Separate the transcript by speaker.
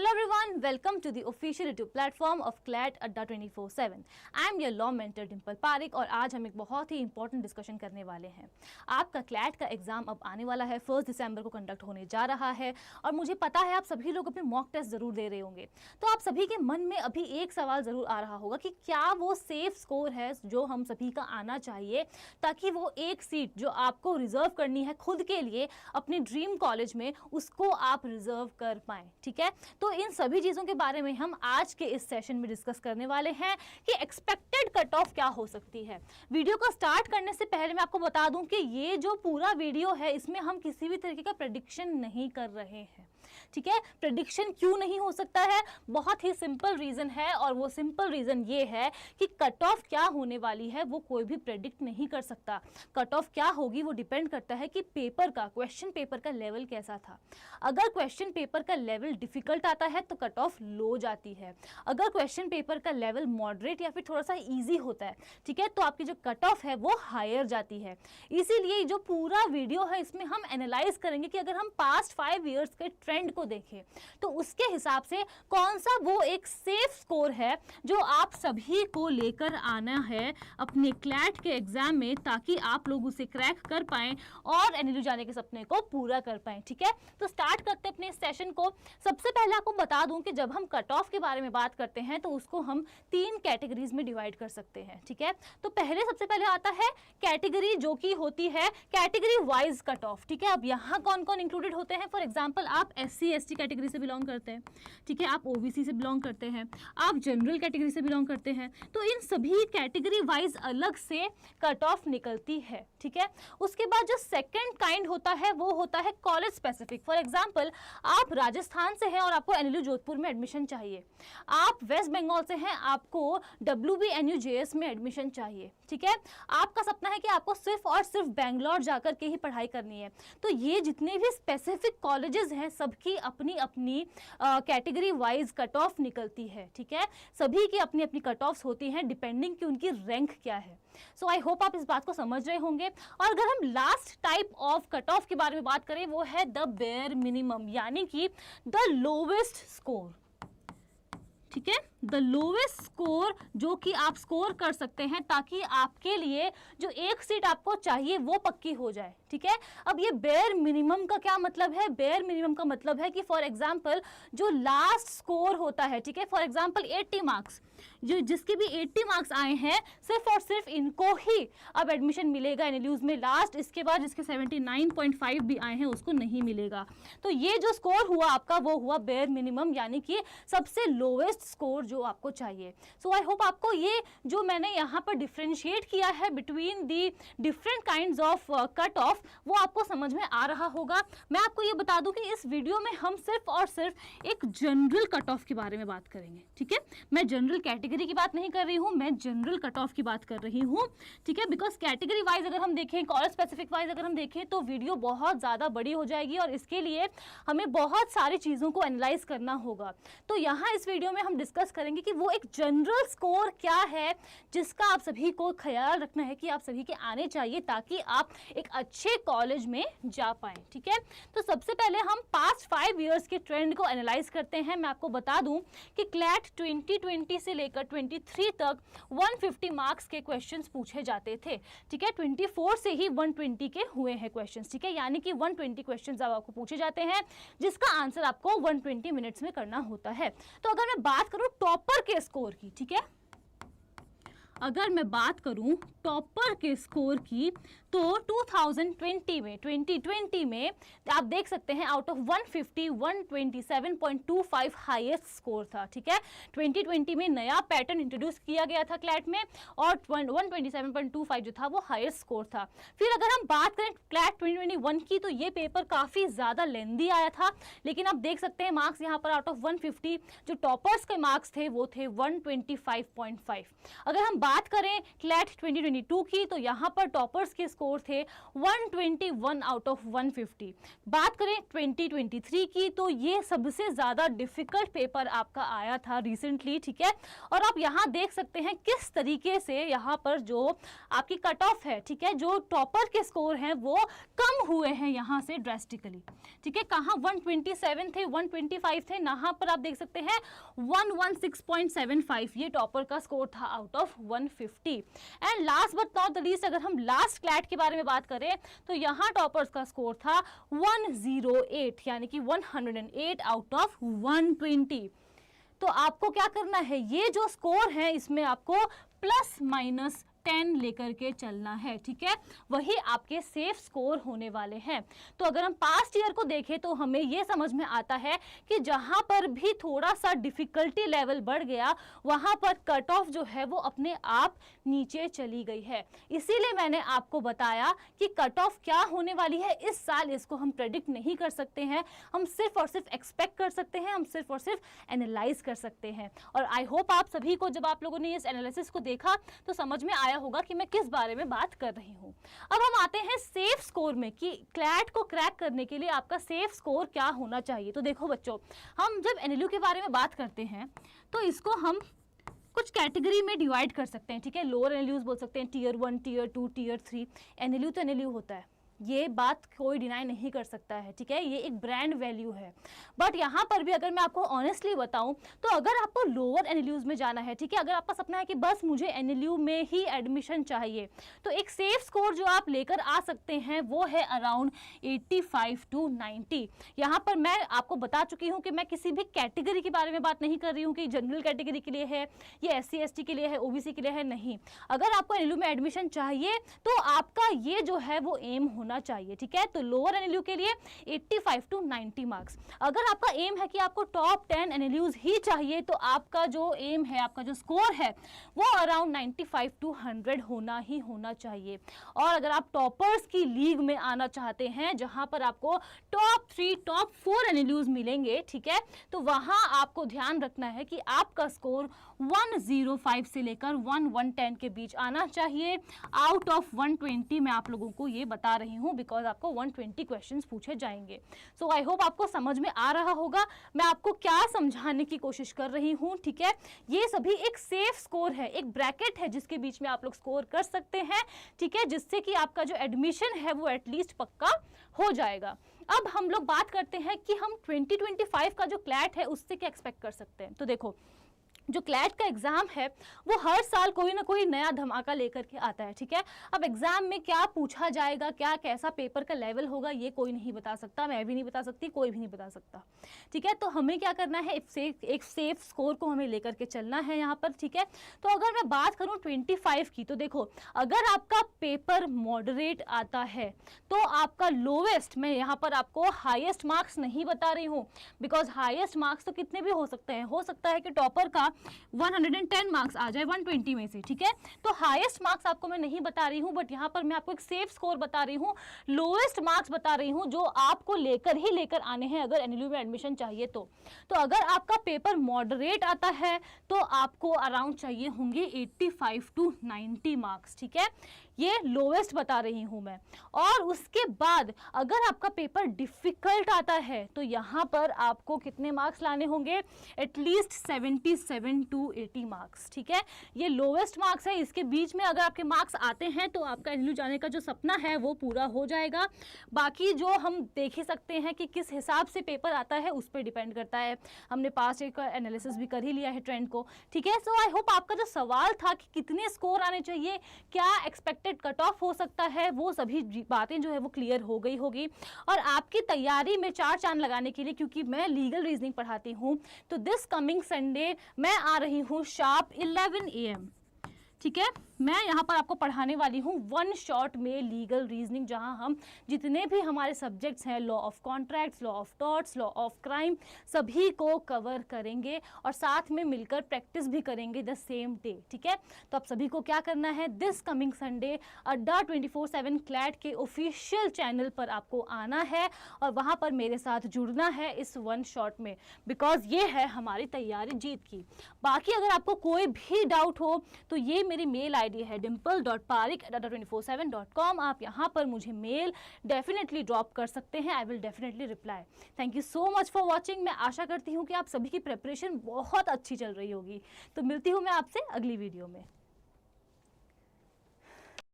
Speaker 1: Hello everyone, welcome to the official YouTube platform of CLAT Adda 24/7. I am your law mentor Dimple Pareek और आज हम एक बहुत ही important discussion करने वाले हैं। आपका CLAT का एग्जाम अब आने वाला है, 1 दिसंबर को कंडक्ट होने जा रहा है और मुझे पता है आप सभी लोग अपने मॉक टेस्ट जरूर दे रहे होंगे। तो आप सभी के मन में अभी एक सवाल जरूर आ रहा होगा कि क्या वो सेफ स्कोर है जो हम सभी का आना चाहिए ताकि वो एक सीट जो आपको रिजर्व करनी है खुद के लिए अपने ड्रीम कॉलेज में उसको आप रिजर्व कर पाएं। ठीक है, तो इन सभी चीजों के बारे में हम आज के इस सेशन में डिस्कस करने वाले हैं कि एक्सपेक्टेड कट ऑफ क्या हो सकती है। वीडियो को स्टार्ट करने से पहले मैं आपको बता दूं कि ये जो पूरा वीडियो है इसमें हम किसी भी तरीके का प्रेडिक्शन नहीं कर रहे हैं। ठीक है, प्रेडिक्शन क्यों नहीं हो सकता है? बहुत ही सिंपल रीजन है और वो सिंपल रीजन ये है कि कट ऑफ क्या होने वाली है वो कोई भी प्रेडिक्ट नहीं कर सकता। कट ऑफ क्या होगी वो डिपेंड करता है कि पेपर का, क्वेश्चन पेपर का लेवल कैसा था। अगर क्वेश्चन पेपर का लेवल डिफिकल्ट आता है तो कट ऑफ लो जाती है। अगर क्वेश्चन पेपर का लेवल मॉडरेट या फिर थोड़ा सा इजी होता है, ठीक है, तो आपकी जो कट ऑफ है वो हायर जाती है। इसीलिए जो पूरा वीडियो है इसमें हम एनालाइज करेंगे कि अगर हम पास्ट 5 इयर्स के ट्रेंड को देखें तो उसके हिसाब से कौन सा वो एक सेफ स्कोर है जो आप सभी को लेकर आना है अपने क्लैट के एग्जाम में ताकि आप लोग उसे क्रैक कर पाएं और एनएलयू जाने के सपने को पूरा कर पाएं। ठीक है, तो स्टार्ट करते हैं अपने सेशन को। सबसे पहले आपको बता दूं कि जब हम कट ऑफ के बारे में बात करते हैं तो उसको हम 3 कैटेगरीज में डिवाइड कर सकते हैं। ठीक है, तो पहले सबसे पहले आता है कैटेगरी जो कि होती है कैटेगरी वाइज कट ऑफ। ठीक है, अब यहाँ कौन कौन इंक्लूडेड होते हैं? फॉर एग्जाम्पल आप SC/ST कैटेगरी से बिलोंग करते हैं, ठीक है, आप OBC से बिलोंग करते हैं, आप जनरल कैटेगरी से बिलोंग करते हैं, तो इन सभी कैटेगरी वाइज अलग से कट ऑफ निकलती है। ठीक है, उसके बाद जो सेकंड काइंड होता है वो होता है कॉलेज स्पेसिफिक। फॉर एग्जाम्पल आप राजस्थान से हैं और आपको NLU जोधपुर में एडमिशन चाहिए, आप वेस्ट बंगाल से हैं, आपको WBNUJS में एडमिशन चाहिए। ठीक है, आपका सपना है कि आपको सिर्फ और सिर्फ बेंगलोर जाकर के ही पढ़ाई करनी है। तो ये जितने भी स्पेसिफिक कॉलेजेस हैं सबकी अपनी अपनी कैटेगरी वाइज कट ऑफ निकलती है। ठीक है, सभी की अपनी अपनी कट ऑफ्स होती हैं डिपेंडिंग कि उनकी रैंक क्या है। सो आई होप आप इस बात को समझ रहे होंगे। और अगर हम last type of cut off के बारे में बात करें वो है द बेयर मिनिमम, यानी कि द लोवेस्ट स्कोर। ठीक है, द लोवेस्ट स्कोर जो कि आप स्कोर कर सकते हैं ताकि आपके लिए जो एक सीट आपको चाहिए वो पक्की हो जाए। ठीक है, अब ये बेयर मिनिमम का क्या मतलब है? बेयर मिनिमम का मतलब है कि फॉर एग्जांपल जो लास्ट स्कोर होता है, ठीक है, फॉर एग्जांपल 80 मार्क्स, जो जिसके भी 80 मार्क्स आए हैं सिर्फ और सिर्फ इनको ही अब एडमिशन मिलेगा एनएलयूज में लास्ट। इसके बाद जिसके 79.5 भी आए हैं उसको नहीं मिलेगा। तो ये जो स्कोर हुआ आपका वो हुआ बेयर मिनिमम, यानी कि सबसे लोवेस्ट स्कोर जो आपको चाहिए। सो आई होप आपको ये जो मैंने यहाँ पर डिफ्रेंशिएट किया है between the different kinds of cut off वो आपको समझ में आ रहा होगा। मैं आपको ये बता दूं कि इस वीडियो में हम सिर्फ और सिर्फ एक जनरल कट ऑफ के बारे में बात करेंगे। ठीक है, मैं जनरल कैटेगरी की बात नहीं कर रही हूं, मैं जनरल कट ऑफ की बात कर रही हूं। ठीक है, बिकॉज कैटेगरी वाइज अगर हम देखें, कॉलेज स्पेसिफिक वाइज अगर हम देखें तो वीडियो बहुत ज़्यादा बड़ी हो जाएगी और इसके लिए हमें बहुत सारी चीज़ों को एनालाइज करना होगा। तो यहाँ इस वीडियो में हम डिस्कस करेंगे कि वो एक जनरल स्कोर क्या है जिसका आप सभी को ख्याल रखना है कि आप सभी के आने चाहिए ताकि आप एक अच्छे कॉलेज में जा पाएं। ठीक है, तो सबसे पहले हम पास्ट 5 इयर्स के ट्रेंड को एनालाइज करते हैं। मैं आपको बता दूं कि क्लैट 2020 से लेकर 23 तक 150 मार्क्स के क्वेश्चंस पूछे जाते थे। ठीक है, 24 से ही 120 के हुए हैं क्वेश्चंस। ठीक है, यानी कि 120 क्वेश्चंस आपको पूछे जाते हैं जिसका आंसर आपको 120 मिनट्स में करना होता है। तो अगर मैं बात करूं टॉपर के स्कोर की, ठीक है, अगर मैं बात करूं टॉपर के स्कोर की तो 2020 में आप देख सकते हैं आउट ऑफ 150 127.25 हाईएस्ट स्कोर था। ठीक है, 2020 में नया पैटर्न इंट्रोड्यूस किया गया था क्लैट में और 127.25 जो था वो हाईएस्ट स्कोर था। फिर अगर हम बात करें क्लैट 2021 की तो ये पेपर काफ़ी ज़्यादा लेंदी आया था, लेकिन आप देख सकते हैं मार्क्स यहाँ पर आउट ऑफ 150 जो टॉपर्स के मार्क्स थे वो थे 125.5। अगर हम बात करें क्लैट 2022 की तो यहाँ पर टॉपर्स के स्कोर थे 121 आउट ऑफ 150। बात करें 2023 की तो ये सबसे ज़्यादा डिफिकल्ट पेपर आपका आया था रिसेंटली, ठीक है। और आप यहाँ देख सकते हैं किस तरीके से यहाँ पर जो आपकी कट ऑफ है, ठीक है, जो टॉपर के स्कोर हैं वो कम हुए हैं यहाँ से ड्रेस्टिकली, ठीक है। कहाँ 127 थे, 125 थे, यहाँ पर आप देख सकते हैं 116.75 ये टॉपर का स्कोर था out of 150। And last but not the least, अगर हम लास्ट क्लैट के बारे में बात करें तो यहाँ टॉपर्स का स्कोर था 108, यानी कि 108 आउट ऑफ 120। तो आपको क्या करना है, ये जो स्कोर है इसमें आपको प्लस माइनस 10 लेकर के चलना है, ठीक है। वही आपके सेफ स्कोर होने वाले हैं। तो अगर हम पास्ट ईयर को देखें तो हमें ये समझ में आता है कि जहां पर भी थोड़ा सा डिफिकल्टी लेवल बढ़ गया वहां पर कट ऑफ जो है वो अपने आप नीचे चली गई है। इसीलिए मैंने आपको बताया कि कट ऑफ क्या होने वाली है इस साल, इसको हम प्रेडिक्ट नहीं कर सकते हैं, हम सिर्फ और सिर्फ एक्सपेक्ट कर सकते हैं, हम सिर्फ और सिर्फ एनालाइज कर सकते हैं। और आई होप आप सभी को, जब आप लोगों ने इस एनालिसिस को देखा तो समझ में आया होगा कि मैं किस बारे में बात कर रही हूं। अब हम आते हैं सेफ स्कोर में कि क्लैट को क्रैक करने के लिए आपका सेफ स्कोर क्या होना चाहिए। तो देखो बच्चों, हम जब एनएलयू के बारे में बात करते हैं तो इसको हम कुछ कैटेगरी में डिवाइड कर सकते हैं, ठीक है। लोअर एनएलयूज बोल सकते हैं, टीयर 1, टीयर 2, टीयर 3। एनएलयू तो एनएलयू होता है, ये बात कोई डिनाई नहीं कर सकता है, ठीक है। ये एक ब्रांड वैल्यू है। बट यहाँ पर भी अगर मैं आपको ऑनेस्टली बताऊँ तो अगर आपको लोअर एनएलयूज में जाना है, ठीक है, अगर आपका सपना है कि बस मुझे एनएलयू में ही एडमिशन चाहिए, तो एक सेफ स्कोर जो आप लेकर आ सकते हैं वो है अराउंड 85 to 90। यहाँ पर मैं आपको बता चुकी हूँ कि मैं किसी भी कैटेगरी के बारे में बात नहीं कर रही हूँ कि जनरल कैटेगरी के लिए है, ये SC ST के लिए है, OBC के लिए है, नहीं। अगर आपको एनएलयू में एडमिशन चाहिए तो आपका ये जो है वो एम होना चाहिए, ठीक है। तो लोअर एनएलयू के लिए 85 to 90 मार्क्स। अगर आपका एम है कि आपको टॉप 10 एनएलयूज ही चाहिए तो आपका जो एम है, आपका जो स्कोर है वो अराउंड 95 to 100 होना ही होना चाहिए। और अगर आप टॉपर्स की लीग में आना चाहते हैं जहां पर आपको टॉप 3, टॉप 4 एनएलयूज मिलेंगे, ठीक है, तो वहां आपको ध्यान रखना है कि आपका स्कोर 105 से लेकर 110 के बीच आना चाहिए। आउट ऑफ 120 मैं आप लोगों को ये बता रही हूँ बिकॉज आपको 120 क्वेश्चंस पूछे जाएंगे। सो आई होप आपको समझ में आ रहा होगा मैं आपको क्या समझाने की कोशिश कर रही हूँ, ठीक है। ये सभी एक सेफ स्कोर है, एक ब्रैकेट है जिसके बीच में आप लोग स्कोर कर सकते हैं, ठीक है, जिससे कि आपका जो एडमिशन है वो एटलीस्ट पक्का हो जाएगा। अब हम लोग बात करते हैं कि हम 2025 का जो क्लैट है उससे क्या एक्सपेक्ट कर सकते हैं। तो देखो, जो क्लैट का एग्जाम है वो हर साल कोई ना कोई नया धमाका लेकर के आता है, ठीक है। अब एग्जाम में क्या पूछा जाएगा, क्या कैसा पेपर का लेवल होगा, ये कोई नहीं बता सकता, मैं भी नहीं बता सकती, कोई भी नहीं बता सकता, ठीक है। तो हमें क्या करना है, एक सेफ स्कोर को हमें लेकर के चलना है यहाँ पर, ठीक है। तो अगर मैं बात करूँ 25 की, तो देखो अगर आपका पेपर मॉडरेट आता है तो आपका लोवेस्ट, मैं यहाँ पर आपको हाईएस्ट मार्क्स नहीं बता रही हूँ बिकॉज हाईएस्ट मार्क्स तो कितने भी हो सकते हैं, हो सकता है कि टॉपर का 110 मार्क्स आ जाए 120 में से, ठीक है। तो हाईएस्ट मार्क्स आपको मैं नहीं बता रही हूं, बट यहां पर मैं आपको एक सेफ स्कोर बता रही हूं, लोएस्ट मार्क्स बता रही हूं जो आपको लेकर आने हैं अगर एनएलयू में एडमिशन चाहिए तो अगर आपका पेपर मॉडरेट आता है तो आपको अराउंड चाहिए होंगे 85 to 90 मार्क्स, ठीक है। ये लोवेस्ट बता रही हूं मैं। और उसके बाद अगर आपका पेपर डिफिकल्ट आता है तो यहाँ पर आपको कितने मार्क्स लाने होंगे, एटलीस्ट 77 to 80 मार्क्स, ठीक है। ये लोवेस्ट मार्क्स है, इसके बीच में अगर आपके मार्क्स आते हैं तो आपका एनएलयू जाने का जो सपना है वो पूरा हो जाएगा। बाकी जो हम देख ही सकते हैं कि किस हिसाब से पेपर आता है उस पर डिपेंड करता है। हमने पास्ट एक एनालिसिस भी कर ही लिया है ट्रेंड को, ठीक है। सो आई होप आपका जो सवाल था कि कितने स्कोर आने चाहिए, क्या एक्सपेक्टेड कट ऑफ हो सकता है, वो सभी बातें जो है वो क्लियर हो गई होगी। और आपकी तैयारी में 4 चांद लगाने के लिए, क्योंकि मैं लीगल रीजनिंग पढ़ाती हूँ, तो दिस कमिंग संडे मैं आ रही हूँ शार्प 11 AM, ठीक है। मैं यहाँ पर आपको पढ़ाने वाली हूँ 1 शॉट में लीगल रीजनिंग, जहाँ हम जितने भी हमारे सब्जेक्ट्स हैं, law of contracts, law of torts, law of crime, सभी को कवर करेंगे और साथ में मिलकर प्रैक्टिस भी करेंगे द सेम डे, ठीक है। तो आप सभी को क्या करना है, दिस कमिंग संडे अड्डा 24/7 क्लैट के ऑफिशियल चैनल पर आपको आना है और वहाँ पर मेरे साथ जुड़ना है इस 1 शॉट में, बिकॉज ये है हमारी तैयारी जीत की। बाकी अगर आपको कोई भी डाउट हो तो ये मेरी मेल आईडी है dimple.parik@24/7.com। आप यहाँ पर मुझे मेल डेफिनेटली ड्रॉप कर सकते हैं, I will definitely reply. Thank you so much for watching. मैं आशा करती हूँ कि आप सभी की प्रिपरेशन बहुत अच्छी चल रही होगी। तो मिलती हूँ मैं आपसे अगली वीडियो में।